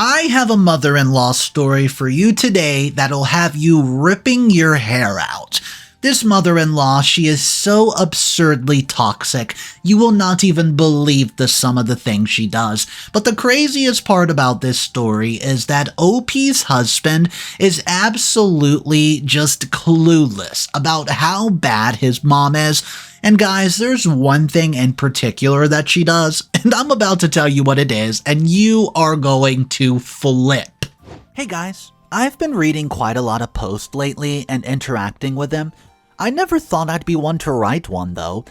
I have a mother-in-law story for you today that'll have you ripping your hair out. This mother-in-law, she is so absurdly toxic, you will not even believe some of the things she does. But the craziest part about this story is that OP's husband is absolutely just clueless about how bad his mom is. And guys, there's one thing in particular that she does, and I'm about to tell you what it is, and you are going to flip. Hey guys, I've been reading quite a lot of posts lately and interacting with them. I never thought I'd be one to write one though.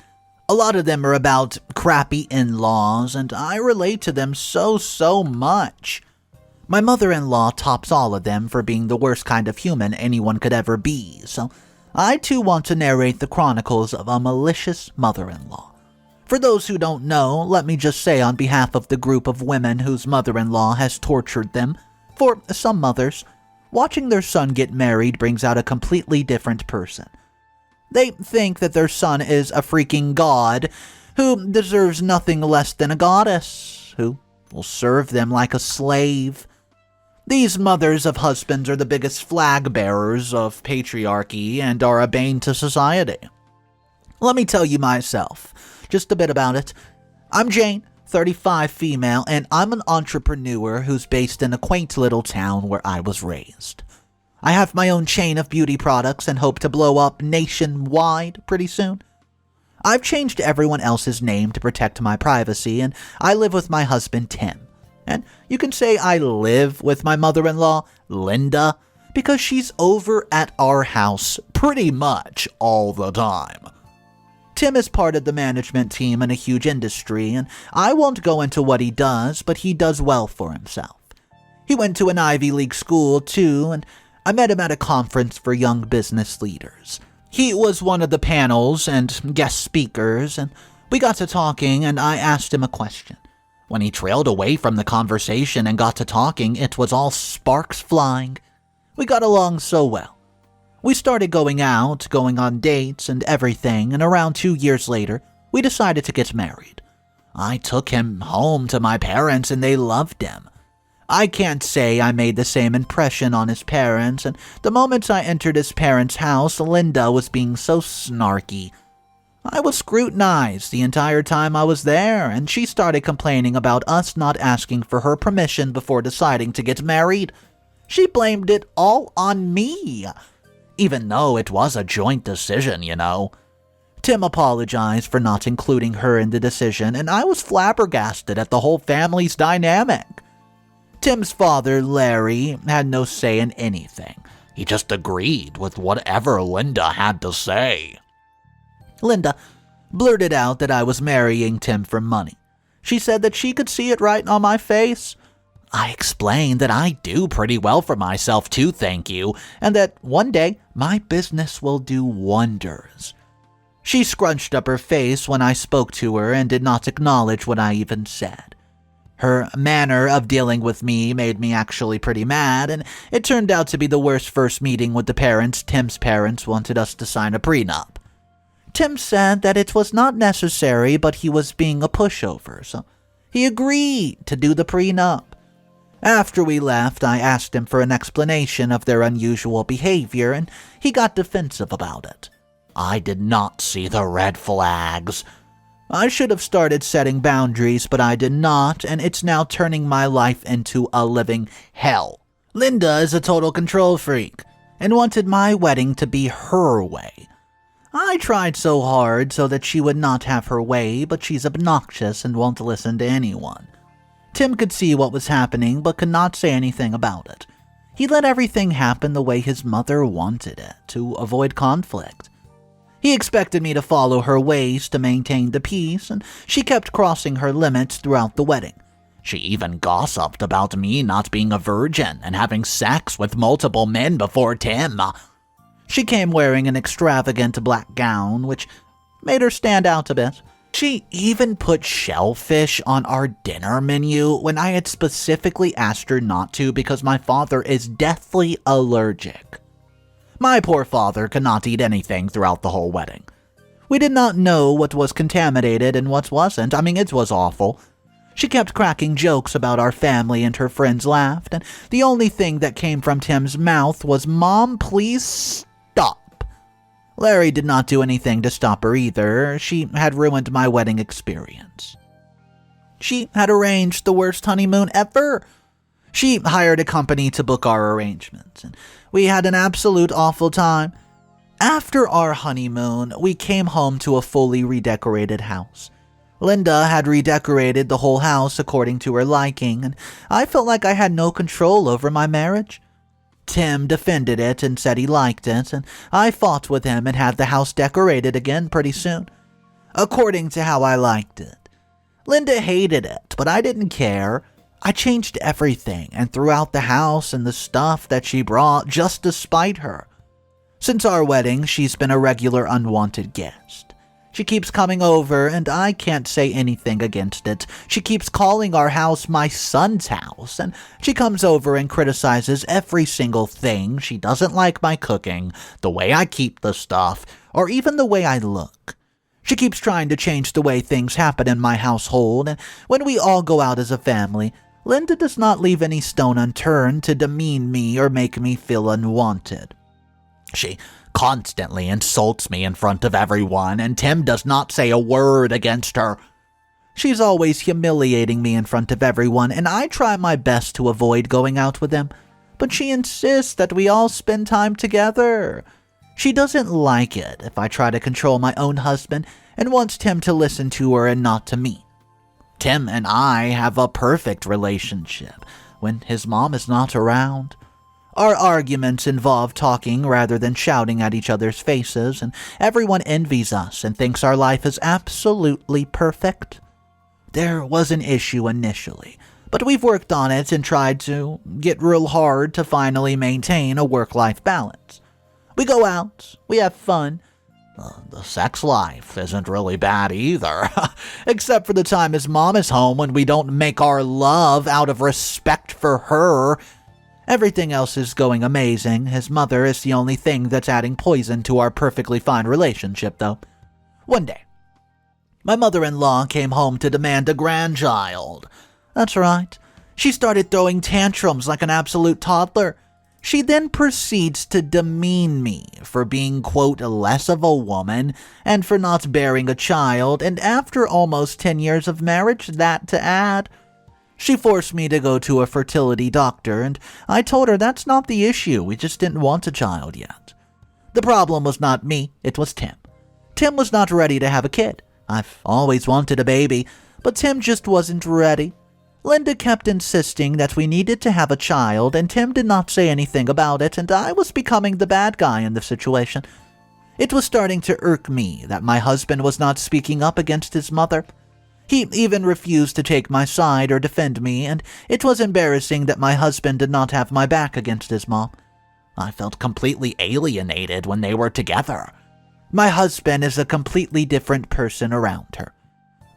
A lot of them are about crappy in-laws, and I relate to them so much. My mother-in-law tops all of them for being the worst kind of human anyone could ever be, so I too want to narrate the chronicles of a malicious mother-in-law. For those who don't know, let me just say on behalf of the group of women whose mother-in-law has tortured them, for some mothers, watching their son get married brings out a completely different person. They think that their son is a freaking god who deserves nothing less than a goddess, who will serve them like a slave. These mothers of husbands are the biggest flag bearers of patriarchy and are a bane to society. Let me tell you myself, just a bit about it. I'm Jane, 35 female, and I'm an entrepreneur who's based in a quaint little town where I was raised. I have my own chain of beauty products and hope to blow up nationwide pretty soon. I've changed everyone else's name to protect my privacy, and I live with my husband, Tim. And you can say I live with my mother-in-law, Linda, because she's over at our house pretty much all the time. Tim is part of the management team in a huge industry, and I won't go into what he does, but he does well for himself. He went to an Ivy League school too, and I met him at a conference for young business leaders. He was one of the panels and guest speakers, and we got to talking, and I asked him a question. When he trailed away from the conversation and got to talking, it was all sparks flying. We got along so well. We started going out, going on dates and everything, and around 2 years later, we decided to get married. I took him home to my parents, and they loved him. I can't say I made the same impression on his parents, and the moment I entered his parents' house, Linda was being so snarky. I was scrutinized the entire time I was there, and she started complaining about us not asking for her permission before deciding to get married. She blamed it all on me, even though it was a joint decision, you know. Tim apologized for not including her in the decision, and I was flabbergasted at the whole family's dynamic. Tim's father, Larry, had no say in anything. He just agreed with whatever Linda had to say. Linda blurted out that I was marrying Tim for money. She said that she could see it right on my face. I explained that I do pretty well for myself too, thank you, and that one day my business will do wonders. She scrunched up her face when I spoke to her and did not acknowledge what I even said. Her manner of dealing with me made me actually pretty mad, and it turned out to be the worst first meeting with the parents. Tim's parents wanted us to sign a prenup. Tim said that it was not necessary, but he was being a pushover, so he agreed to do the prenup. After we left, I asked him for an explanation of their unusual behavior, and he got defensive about it. I did not see the red flags. I should have started setting boundaries, but I did not, and it's now turning my life into a living hell. Linda is a total control freak, and wanted my wedding to be her way. I tried so hard so that she would not have her way, but she's obnoxious and won't listen to anyone. Tim could see what was happening, but could not say anything about it. He let everything happen the way his mother wanted it, to avoid conflict. He expected me to follow her ways to maintain the peace, and she kept crossing her limits throughout the wedding. She even gossiped about me not being a virgin and having sex with multiple men before Tim. She came wearing an extravagant black gown, which made her stand out a bit. She even put shellfish on our dinner menu when I had specifically asked her not to because my father is deathly allergic. My poor father could not eat anything throughout the whole wedding. We did not know what was contaminated and what wasn't. I mean, it was awful. She kept cracking jokes about our family and her friends laughed, and the only thing that came from Tim's mouth was, "Mom, please stop." Larry did not do anything to stop her either. She had ruined my wedding experience. She had arranged the worst honeymoon ever. She hired a company to book our arrangements, and we had an absolute awful time. After our honeymoon, we came home to a fully redecorated house. Linda had redecorated the whole house according to her liking, and I felt like I had no control over my marriage. Tim defended it and said he liked it, and I fought with him and had the house decorated again pretty soon, according to how I liked it. Linda hated it, but I didn't care. I changed everything and threw out the house and the stuff that she brought just to spite her. Since our wedding, she's been a regular unwanted guest. She keeps coming over, and I can't say anything against it. She keeps calling our house my son's house, and she comes over and criticizes every single thing. She doesn't like my cooking, the way I keep the stuff, or even the way I look. She keeps trying to change the way things happen in my household, and when we all go out as a family, Linda does not leave any stone unturned to demean me or make me feel unwanted. She constantly insults me in front of everyone, and Tim does not say a word against her. She's always humiliating me in front of everyone, and I try my best to avoid going out with him, but she insists that we all spend time together. She doesn't like it if I try to control my own husband and wants Tim to listen to her and not to me. Tim and I have a perfect relationship when his mom is not around. Our arguments involve talking rather than shouting at each other's faces, and everyone envies us and thinks our life is absolutely perfect. There was an issue initially, but we've worked on it and tried to get real hard to finally maintain a work-life balance. We go out, we have fun. The sex life isn't really bad either, except for the time his mom is home when we don't make our love out of respect for her. Everything else is going amazing. His mother is the only thing that's adding poison to our perfectly fine relationship, though. One day, my mother-in-law came home to demand a grandchild. That's right. She started throwing tantrums like an absolute toddler. She then proceeds to demean me for being, quote, less of a woman and for not bearing a child, and after almost 10 years of marriage, that to add. She forced me to go to a fertility doctor, and I told her that's not the issue, we just didn't want a child yet. The problem was not me, it was Tim. Tim was not ready to have a kid. I've always wanted a baby, but Tim just wasn't ready. Linda kept insisting that we needed to have a child, and Tim did not say anything about it, and I was becoming the bad guy in the situation. It was starting to irk me that my husband was not speaking up against his mother. He even refused to take my side or defend me, and it was embarrassing that my husband did not have my back against his mom. I felt completely alienated when they were together. My husband is a completely different person around her.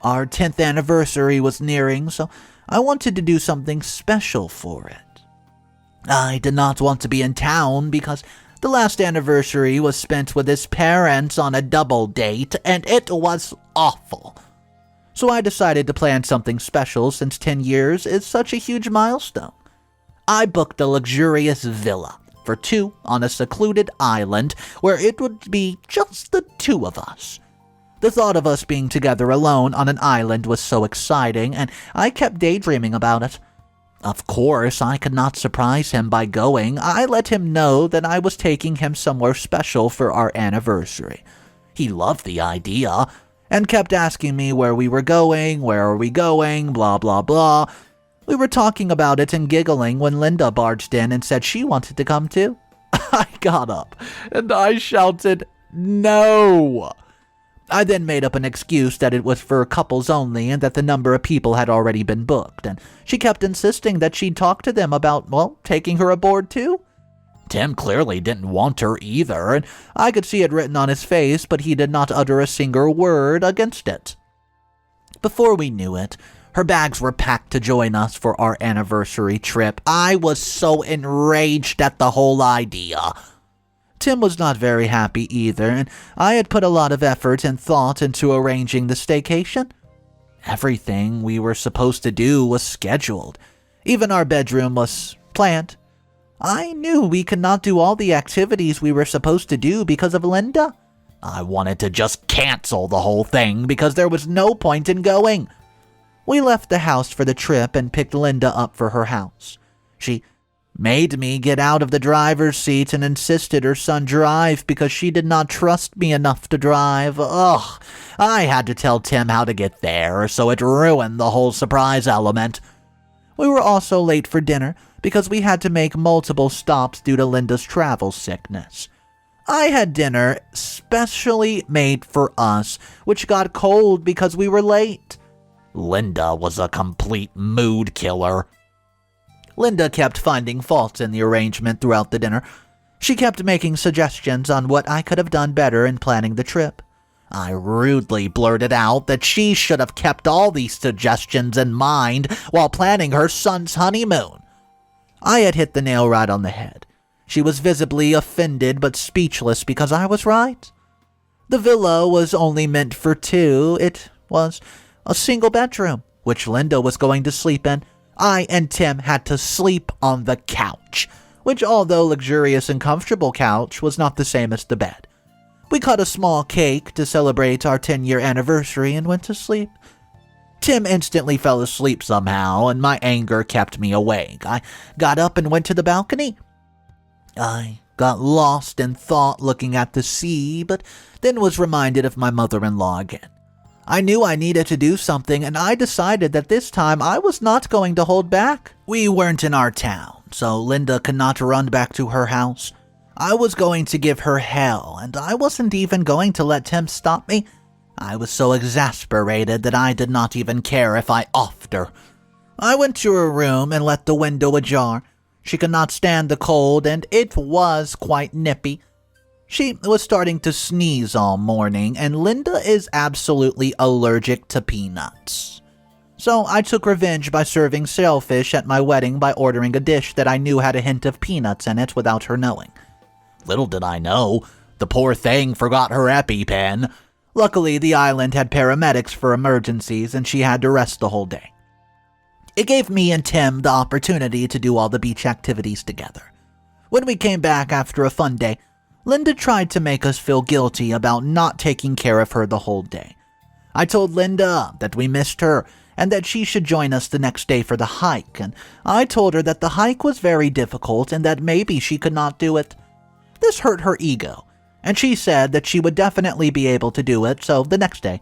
Our 10th anniversary was nearing, so I wanted to do something special for it. I did not want to be in town because the last anniversary was spent with his parents on a double date, and it was awful. So I decided to plan something special since 10 years is such a huge milestone. I booked a luxurious villa for 2 on a secluded island where it would be just the 2 of us. The thought of us being together alone on an island was so exciting, and I kept daydreaming about it. Of course, I could not surprise him by going. I let him know that I was taking him somewhere special for our anniversary. He loved the idea and kept asking me where we were going, blah, blah, blah. We were talking about it and giggling when Linda barged in and said she wanted to come too. I got up and I shouted, "No!" I then made up an excuse that it was for couples only and that the number of people had already been booked, and she kept insisting that she'd talk to them about, taking her aboard too. Tim clearly didn't want her either, and I could see it written on his face, but he did not utter a single word against it. Before we knew it, her bags were packed to join us for our anniversary trip. I was so enraged at the whole idea. Tim was not very happy either, and I had put a lot of effort and thought into arranging the staycation. Everything we were supposed to do was scheduled. Even our bedroom was planned. I knew we could not do all the activities we were supposed to do because of Linda. I wanted to just cancel the whole thing because there was no point in going. We left the house for the trip and picked Linda up for her house. She made me get out of the driver's seat and insisted her son drive because she did not trust me enough to drive. Ugh, I had to tell Tim how to get there, so it ruined the whole surprise element. We were also late for dinner because we had to make multiple stops due to Linda's travel sickness. I had dinner specially made for us, which got cold because we were late. Linda was a complete mood killer. Linda kept finding faults in the arrangement throughout the dinner. She kept making suggestions on what I could have done better in planning the trip. I rudely blurted out that she should have kept all these suggestions in mind while planning her son's honeymoon. I had hit the nail right on the head. She was visibly offended but speechless because I was right. The villa was only meant for two. It was a single bedroom, which Linda was going to sleep in. I and Tim had to sleep on the couch, which, although luxurious and comfortable couch, was not the same as the bed. We cut a small cake to celebrate our 10-year anniversary and went to sleep. Tim instantly fell asleep somehow, and my anger kept me awake. I got up and went to the balcony. I got lost in thought looking at the sea, but then was reminded of my mother-in-law again. I knew I needed to do something, and I decided that this time I was not going to hold back. We weren't in our town, so Linda could not run back to her house. I was going to give her hell, and I wasn't even going to let Tim stop me. I was so exasperated that I did not even care if I offed her. I went to her room and left the window ajar. She could not stand the cold, and it was quite nippy. She was starting to sneeze all morning, and Linda is absolutely allergic to peanuts. So I took revenge by serving sailfish at my wedding by ordering a dish that I knew had a hint of peanuts in it without her knowing. Little did I know, the poor thing forgot her EpiPen. Luckily, the island had paramedics for emergencies, and she had to rest the whole day. It gave me and Tim the opportunity to do all the beach activities together. When we came back after a fun day, Linda tried to make us feel guilty about not taking care of her the whole day. I told Linda that we missed her and that she should join us the next day for the hike, and I told her that the hike was very difficult and that maybe she could not do it. This hurt her ego, and she said that she would definitely be able to do it, so the next day,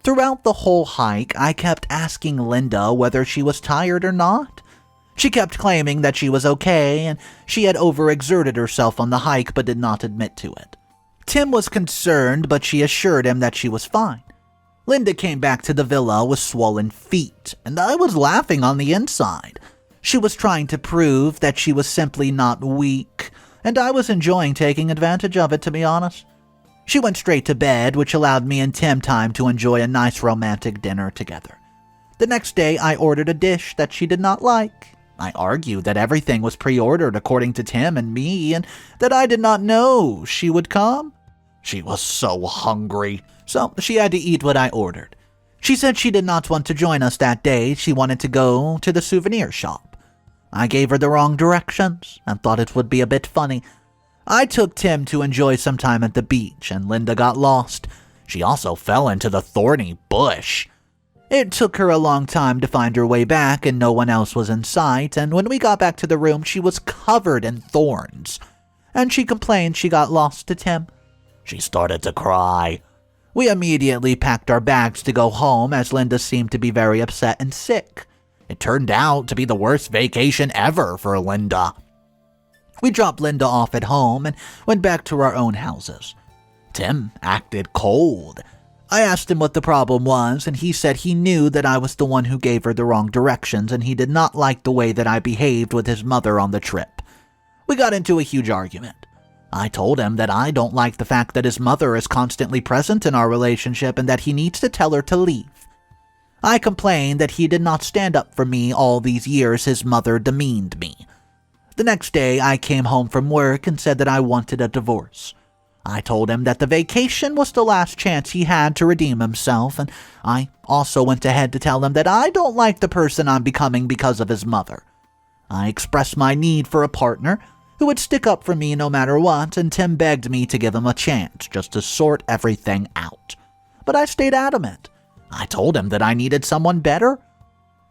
throughout the whole hike, I kept asking Linda whether she was tired or not. She kept claiming that she was okay and she had overexerted herself on the hike but did not admit to it. Tim was concerned, but she assured him that she was fine. Linda came back to the villa with swollen feet, and I was laughing on the inside. She was trying to prove that she was simply not weak, and I was enjoying taking advantage of it, to be honest. She went straight to bed, which allowed me and Tim time to enjoy a nice romantic dinner together. The next day, I ordered a dish that she did not like. I argued that everything was pre-ordered according to Tim and me, and that I did not know she would come. She was so hungry, so she had to eat what I ordered. She said she did not want to join us that day. She wanted to go to the souvenir shop. I gave her the wrong directions and thought it would be a bit funny. I took Tim to enjoy some time at the beach, and Linda got lost. She also fell into the thorny bush. It took her a long time to find her way back, and no one else was in sight, and when we got back to the room, she was covered in thorns, and she complained she got lost to Tim. She started to cry. We immediately packed our bags to go home, as Linda seemed to be very upset and sick. It turned out to be the worst vacation ever for Linda. We dropped Linda off at home and went back to our own houses. Tim acted cold. I asked him what the problem was, and he said he knew that I was the one who gave her the wrong directions, and he did not like the way that I behaved with his mother on the trip. We got into a huge argument. I told him that I don't like the fact that his mother is constantly present in our relationship and that he needs to tell her to leave. I complained that he did not stand up for me all these years his mother demeaned me. The next day, I came home from work and said that I wanted a divorce. I told him that the vacation was the last chance he had to redeem himself, and I also went ahead to tell him that I don't like the person I'm becoming because of his mother. I expressed my need for a partner who would stick up for me no matter what, and Tim begged me to give him a chance just to sort everything out. But I stayed adamant. I told him that I needed someone better.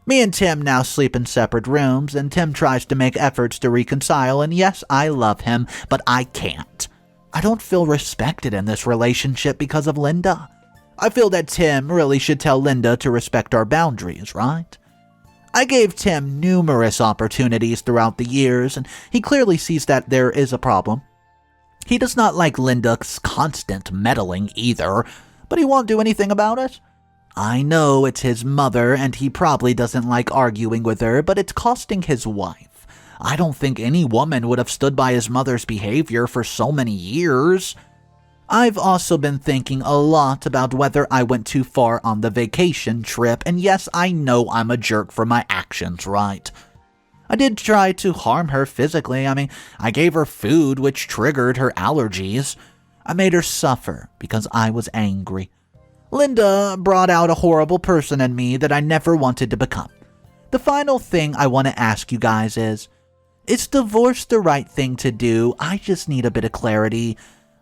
Me and Tim now sleep in separate rooms, and Tim tries to make efforts to reconcile, and yes, I love him, but I can't. I don't feel respected in this relationship because of Linda. I feel that Tim really should tell Linda to respect our boundaries, right? I gave Tim numerous opportunities throughout the years, and he clearly sees that there is a problem. He does not like Linda's constant meddling either, but he won't do anything about it. I know it's his mother, and he probably doesn't like arguing with her, but it's costing his wife. I don't think any woman would have stood by his mother's behavior for so many years. I've also been thinking a lot about whether I went too far on the vacation trip, and yes, I know I'm a jerk for my actions, right? I did try to harm her physically. I gave her food which triggered her allergies. I made her suffer because I was angry. Linda brought out a horrible person in me that I never wanted to become. The final thing I want to ask you guys is divorce the right thing to do? I just need a bit of clarity.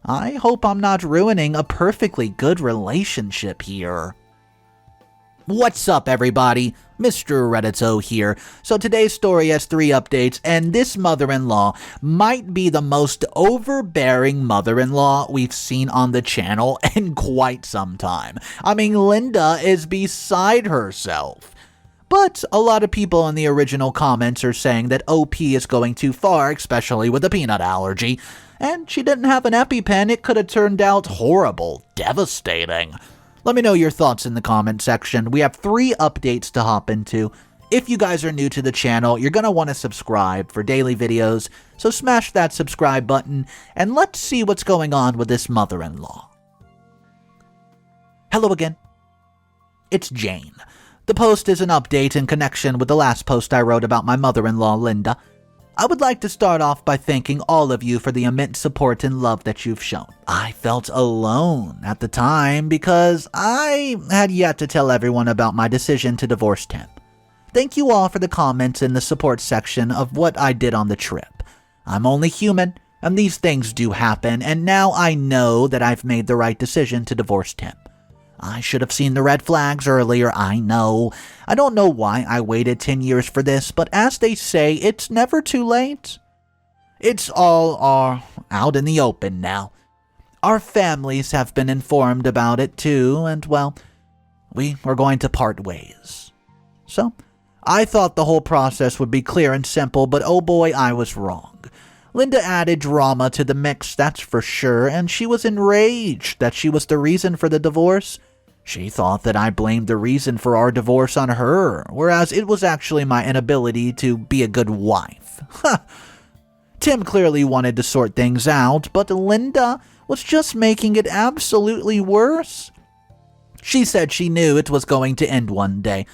I hope I'm not ruining a perfectly good relationship here. What's up, everybody? Mr. Reddito here. So today's story has 3 updates, and this mother-in-law might be the most overbearing mother-in-law we've seen on the channel in quite some time. Linda is beside herself. But a lot of people in the original comments are saying that OP is going too far, especially with a peanut allergy. And she didn't have an EpiPen. It could have turned out horrible, devastating. Let me know your thoughts in the comment section. We have 3 updates to hop into. If you guys are new to the channel, you're going to want to subscribe for daily videos, so smash that subscribe button, and let's see what's going on with this mother-in-law. Hello again. It's Jane. The post is an update in connection with the last post I wrote about my mother-in-law, Linda. I would like to start off by thanking all of you for the immense support and love that you've shown. I felt alone at the time because I had yet to tell everyone about my decision to divorce Tim. Thank you all for the comments in the support section of what I did on the trip. I'm only human, and these things do happen, and now I know that I've made the right decision to divorce Tim. I should have seen the red flags earlier, I know. I don't know why I waited 10 years for this, but as they say, it's never too late. It's all out in the open now. Our families have been informed about it too, and well, we were going to part ways. So, I thought the whole process would be clear and simple, but oh boy, I was wrong. Linda added drama to the mix, that's for sure, and she was enraged that she was the reason for the divorce. She thought that I blamed the reason for our divorce on her, whereas it was actually my inability to be a good wife. Tim clearly wanted to sort things out, but Linda was just making it absolutely worse. She said she knew it was going to end one day.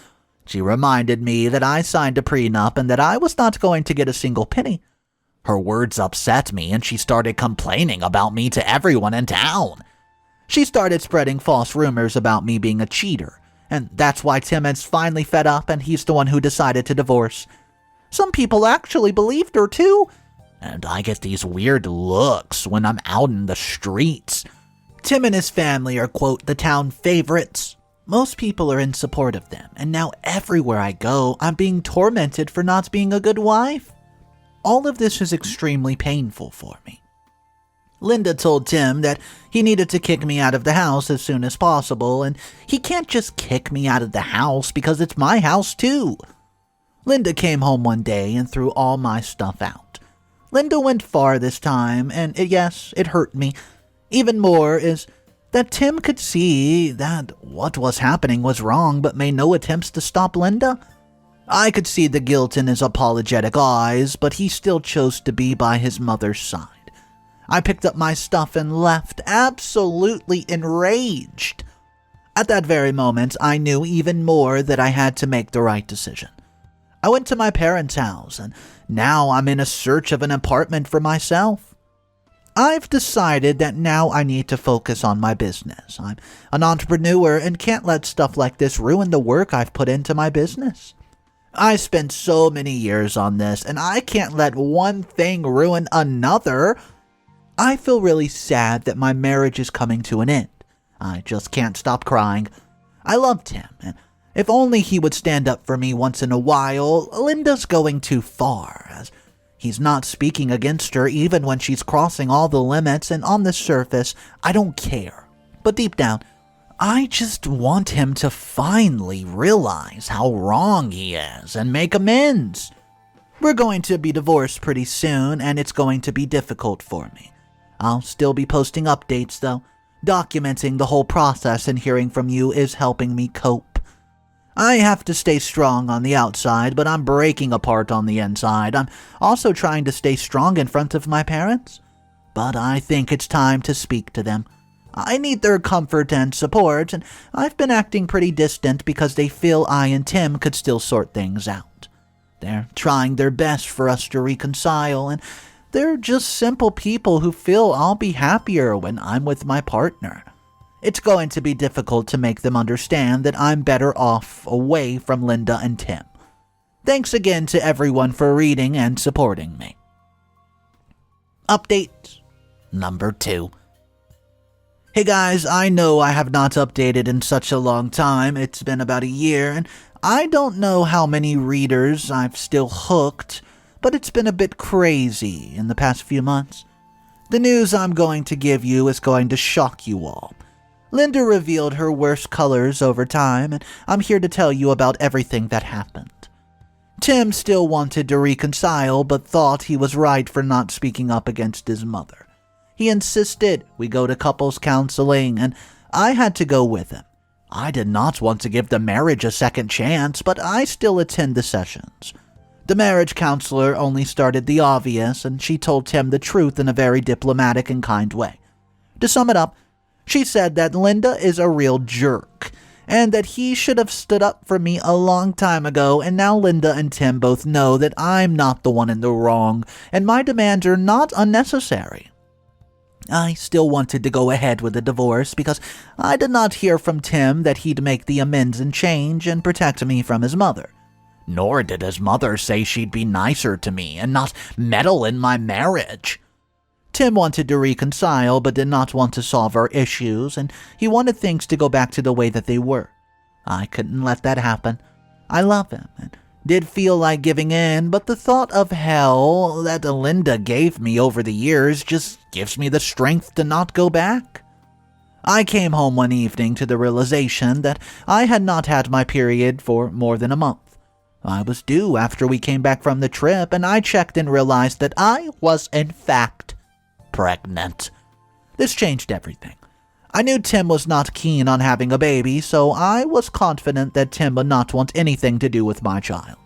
She reminded me that I signed a prenup and that I was not going to get a single penny. Her words upset me, and she started complaining about me to everyone in town. She started spreading false rumors about me being a cheater, and that's why Tim is finally fed up and he's the one who decided to divorce. Some people actually believed her too, and I get these weird looks when I'm out in the streets. Tim and his family are, quote, the town favorites. Most people are in support of them, and now everywhere I go, I'm being tormented for not being a good wife. All of this is extremely painful for me. Linda told Tim that he needed to kick me out of the house as soon as possible, and he can't just kick me out of the house because it's my house too. Linda came home one day and threw all my stuff out. Linda went far this time, and yes, it hurt me. Even more is that Tim could see that what was happening was wrong but made no attempts to stop Linda. I could see the guilt in his apologetic eyes, but he still chose to be by his mother's side. I picked up my stuff and left, absolutely enraged. At that very moment, I knew even more that I had to make the right decision. I went to my parents' house, and now I'm in a search of an apartment for myself. I've decided that now I need to focus on my business. I'm an entrepreneur and can't let stuff like this ruin the work I've put into my business. I spent so many years on this, and I can't let one thing ruin another. I feel really sad that my marriage is coming to an end. I just can't stop crying. I loved him, and if only he would stand up for me once in a while. Linda's going too far, as he's not speaking against her even when she's crossing all the limits, and on the surface, I don't care. But deep down, I just want him to finally realize how wrong he is and make amends. We're going to be divorced pretty soon, and it's going to be difficult for me. I'll still be posting updates, though. Documenting the whole process and hearing from you is helping me cope. I have to stay strong on the outside, but I'm breaking apart on the inside. I'm also trying to stay strong in front of my parents, but I think it's time to speak to them. I need their comfort and support, and I've been acting pretty distant because they feel I and Tim could still sort things out. They're trying their best for us to reconcile, and they're just simple people who feel I'll be happier when I'm with my partner. It's going to be difficult to make them understand that I'm better off away from Linda and Tim. Thanks again to everyone for reading and supporting me. Update number 2. Hey guys, I know I have not updated in such a long time. It's been about a year, and I don't know how many readers I've still hooked, but it's been a bit crazy in the past few months. The news I'm going to give you is going to shock you all. Linda revealed her worst colors over time, and I'm here to tell you about everything that happened. Tim still wanted to reconcile, but thought he was right for not speaking up against his mother. He insisted we go to couples counseling, and I had to go with him. I did not want to give the marriage a second chance, but I still attend the sessions. The marriage counselor only started the obvious, and she told Tim the truth in a very diplomatic and kind way. To sum it up, she said that Linda is a real jerk, and that he should have stood up for me a long time ago, and now Linda and Tim both know that I'm not the one in the wrong, and my demands are not unnecessary. I still wanted to go ahead with the divorce because I did not hear from Tim that he'd make the amends and change and protect me from his mother. Nor did his mother say she'd be nicer to me and not meddle in my marriage. Tim wanted to reconcile but did not want to solve our issues, and he wanted things to go back to the way that they were. I couldn't let that happen. I love him and did feel like giving in, but the thought of hell that Linda gave me over the years just gives me the strength to not go back. I came home one evening to the realization that I had not had my period for more than a month. I was due after we came back from the trip, and I checked and realized that I was, in fact, pregnant. This changed everything. I knew Tim was not keen on having a baby, so I was confident that Tim would not want anything to do with my child.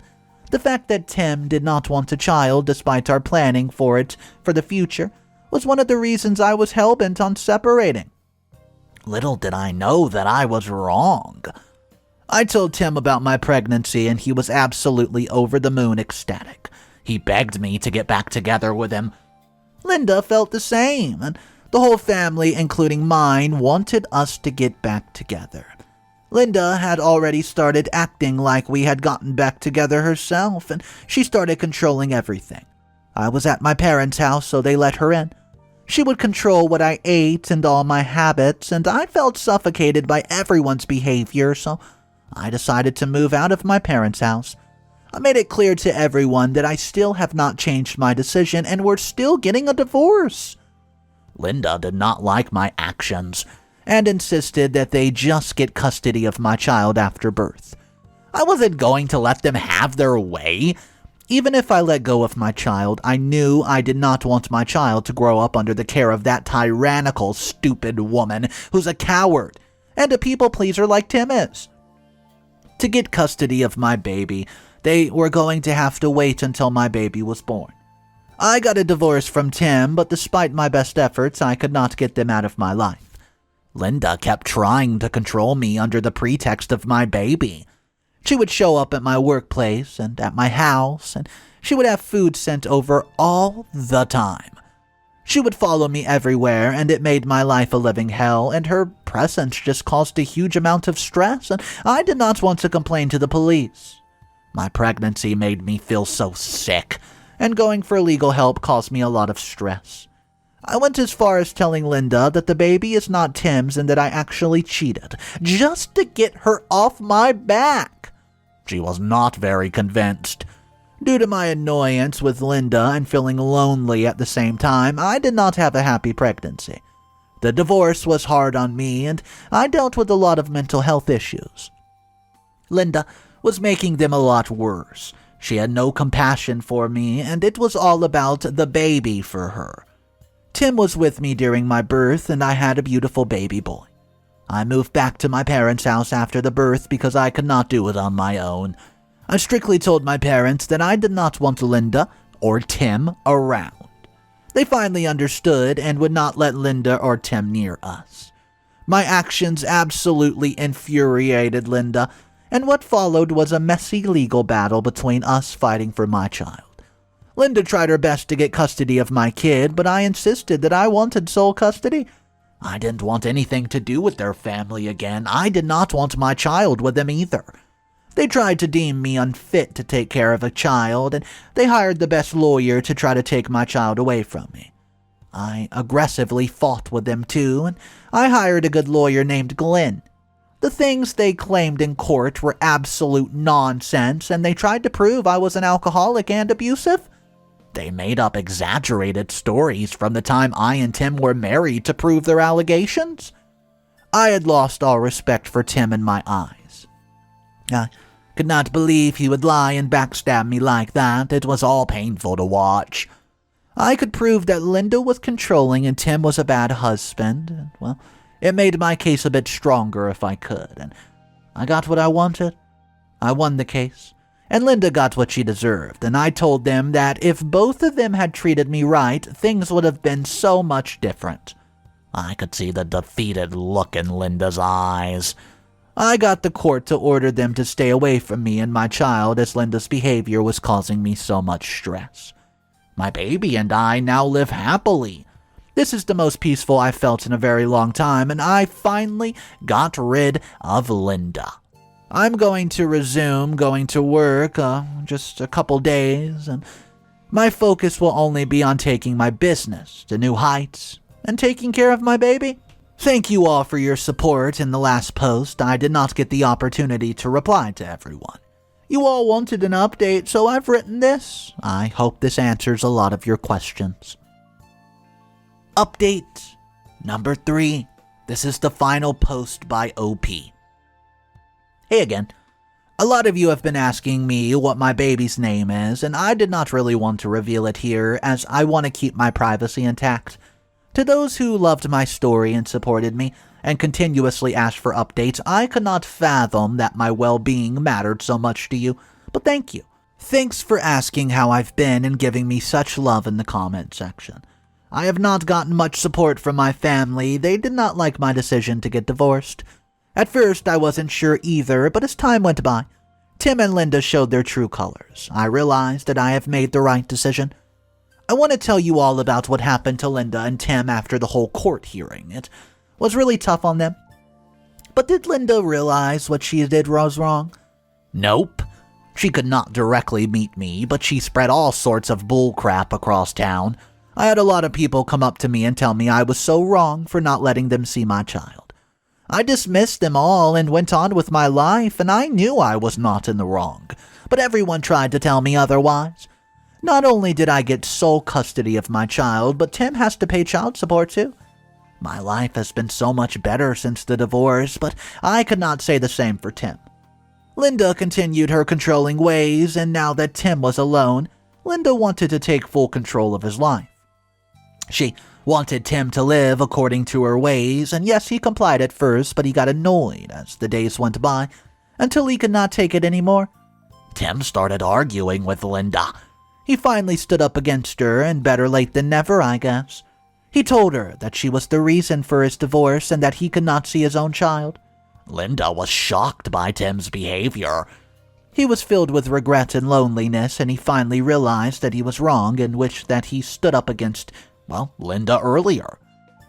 The fact that Tim did not want a child despite our planning for it for the future was one of the reasons I was hell-bent on separating. Little did I know that I was wrong. I told Tim about my pregnancy, and he was absolutely over the moon ecstatic. He begged me to get back together with him. Linda felt the same, and the whole family, including mine, wanted us to get back together. Linda had already started acting like we had gotten back together herself, and she started controlling everything. I was at my parents' house, so they let her in. She would control what I ate and all my habits, and I felt suffocated by everyone's behavior, so I decided to move out of my parents' house. I made it clear to everyone that I still have not changed my decision, and we're still getting a divorce. Linda did not like my actions and insisted that they just get custody of my child after birth. I wasn't going to let them have their way. Even if I let go of my child, I knew I did not want my child to grow up under the care of that tyrannical, stupid woman who's a coward and a people-pleaser like Tim is. To get custody of my baby, they were going to have to wait until my baby was born. I got a divorce from Tim, but despite my best efforts, I could not get them out of my life. Linda kept trying to control me under the pretext of my baby. She would show up at my workplace and at my house, and she would have food sent over all the time. She would follow me everywhere, and it made my life a living hell, and her presence just caused a huge amount of stress, and I did not want to complain to the police. My pregnancy made me feel so sick, and going for legal help caused me a lot of stress. I went as far as telling Linda that the baby is not Tim's and that I actually cheated, just to get her off my back. She was not very convinced. Due to my annoyance with Linda and feeling lonely at the same time, I did not have a happy pregnancy. The divorce was hard on me, and I dealt with a lot of mental health issues. Linda was making them a lot worse. She had no compassion for me, and it was all about the baby for her. Tim was with me during my birth, and I had a beautiful baby boy. I moved back to my parents' house after the birth because I could not do it on my own. I strictly told my parents that I did not want Linda or Tim around. They finally understood and would not let Linda or Tim near us. My actions absolutely infuriated Linda, and what followed was a messy legal battle between us fighting for my child. Linda tried her best to get custody of my kid, but I insisted that I wanted sole custody. I didn't want anything to do with their family again. I did not want my child with them either. They tried to deem me unfit to take care of a child, and they hired the best lawyer to try to take my child away from me. I aggressively fought with them too, and I hired a good lawyer named Glenn. The things they claimed in court were absolute nonsense, and they tried to prove I was an alcoholic and abusive. They made up exaggerated stories from the time I and Tim were married to prove their allegations. I had lost all respect for Tim in my eyes. I could not believe he would lie and backstab me like that. It was all painful to watch. I could prove that Linda was controlling and Tim was a bad husband. And, well, it made my case a bit stronger if I could, and I got what I wanted. I won the case, and Linda got what she deserved, and I told them that if both of them had treated me right, things would have been so much different. I could see the defeated look in Linda's eyes. I got the court to order them to stay away from me and my child as Linda's behavior was causing me so much stress. My baby and I now live happily. This is the most peaceful I've felt in a very long time, and I finally got rid of Linda. I'm going to resume going to work just a couple days, and my focus will only be on taking my business to new heights and taking care of my baby. Thank you all for your support in the last post. I did not get the opportunity to reply to everyone. You all wanted an update, so I've written this. I hope this answers a lot of your questions. Update number 3. This is the final post by OP. Hey again. A lot of you have been asking me what my baby's name is, and I did not really want to reveal it here as I want to keep my privacy intact. To those who loved my story and supported me and continuously asked for updates, I could not fathom that my well-being mattered so much to you, but thank you. Thanks for asking how I've been and giving me such love in the comment section. I have not gotten much support from my family. They did not like my decision to get divorced. At first, I wasn't sure either, but as time went by, Tim and Linda showed their true colors. I realized that I have made the right decision. I want to tell you all about what happened to Linda and Tim after the whole court hearing. It was really tough on them. But did Linda realize what she did was wrong? Nope. She could not directly meet me, but she spread all sorts of bullcrap across town. I had a lot of people come up to me and tell me I was so wrong for not letting them see my child. I dismissed them all and went on with my life, and I knew I was not in the wrong, but everyone tried to tell me otherwise. Not only did I get sole custody of my child, but Tim has to pay child support too. My life has been so much better since the divorce, but I could not say the same for Tim. Linda continued her controlling ways, and now that Tim was alone, Linda wanted to take full control of his life. She wanted Tim to live according to her ways, and yes, he complied at first, but he got annoyed as the days went by, until he could not take it anymore. Tim started arguing with Linda. He finally stood up against her, and better late than never, I guess. He told her that she was the reason for his divorce and that he could not see his own child. Linda was shocked by Tim's behavior. He was filled with regret and loneliness, and he finally realized that he was wrong and wished that he stood up against Linda earlier.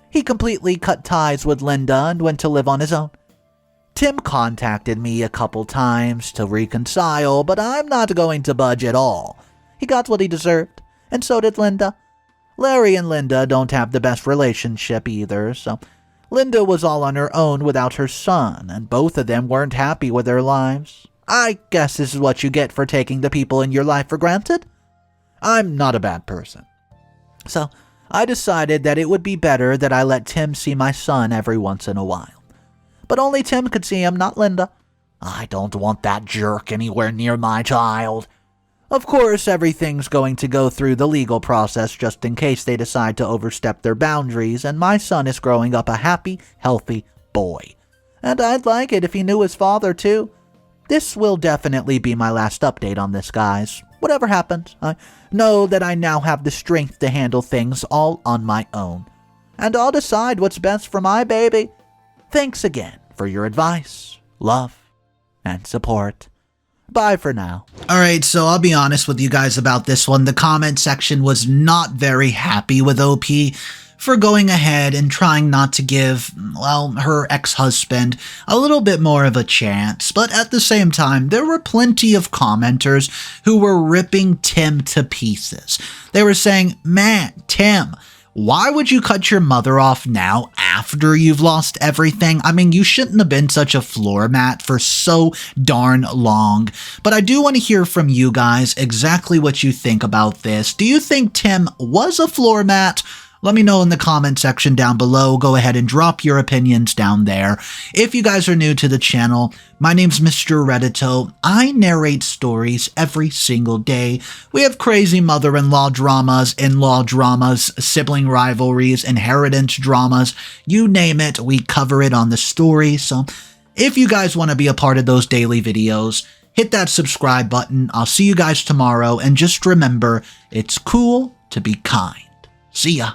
He completely cut ties with Linda and went to live on his own. Tim contacted me a couple times to reconcile, but I'm not going to budge at all. He got what he deserved, and so did Linda. Larry and Linda don't have the best relationship either, so Linda was all on her own without her son, and both of them weren't happy with their lives. I guess this is what you get for taking the people in your life for granted. I'm not a bad person. So I decided that it would be better that I let Tim see my son every once in a while. But only Tim could see him, not Linda. I don't want that jerk anywhere near my child. Of course, everything's going to go through the legal process just in case they decide to overstep their boundaries, and my son is growing up a happy, healthy boy. And I'd like it if he knew his father, too. This will definitely be my last update on this, guys. Whatever happens, I know that I now have the strength to handle things all on my own. And I'll decide what's best for my baby. Thanks again for your advice, love, and support. Bye for now. Alright, so I'll be honest with you guys about this one. The comment section was not very happy with OP for going ahead and trying not to give, her ex-husband a little bit more of a chance. But at the same time, there were plenty of commenters who were ripping Tim to pieces. They were saying, man, Tim, why would you cut your mother off now after you've lost everything? I mean, you shouldn't have been such a floor mat for so darn long. But I do want to hear from you guys exactly what you think about this. Do you think Tim was a floor mat? Let me know in the comment section down below. Go ahead and drop your opinions down there. If you guys are new to the channel, my name's Mr. Reddito. I narrate stories every single day. We have crazy mother-in-law dramas, in-law dramas, sibling rivalries, inheritance dramas. You name it, we cover it on the story. So if you guys want to be a part of those daily videos, hit that subscribe button. I'll see you guys tomorrow. And just remember, it's cool to be kind. See ya.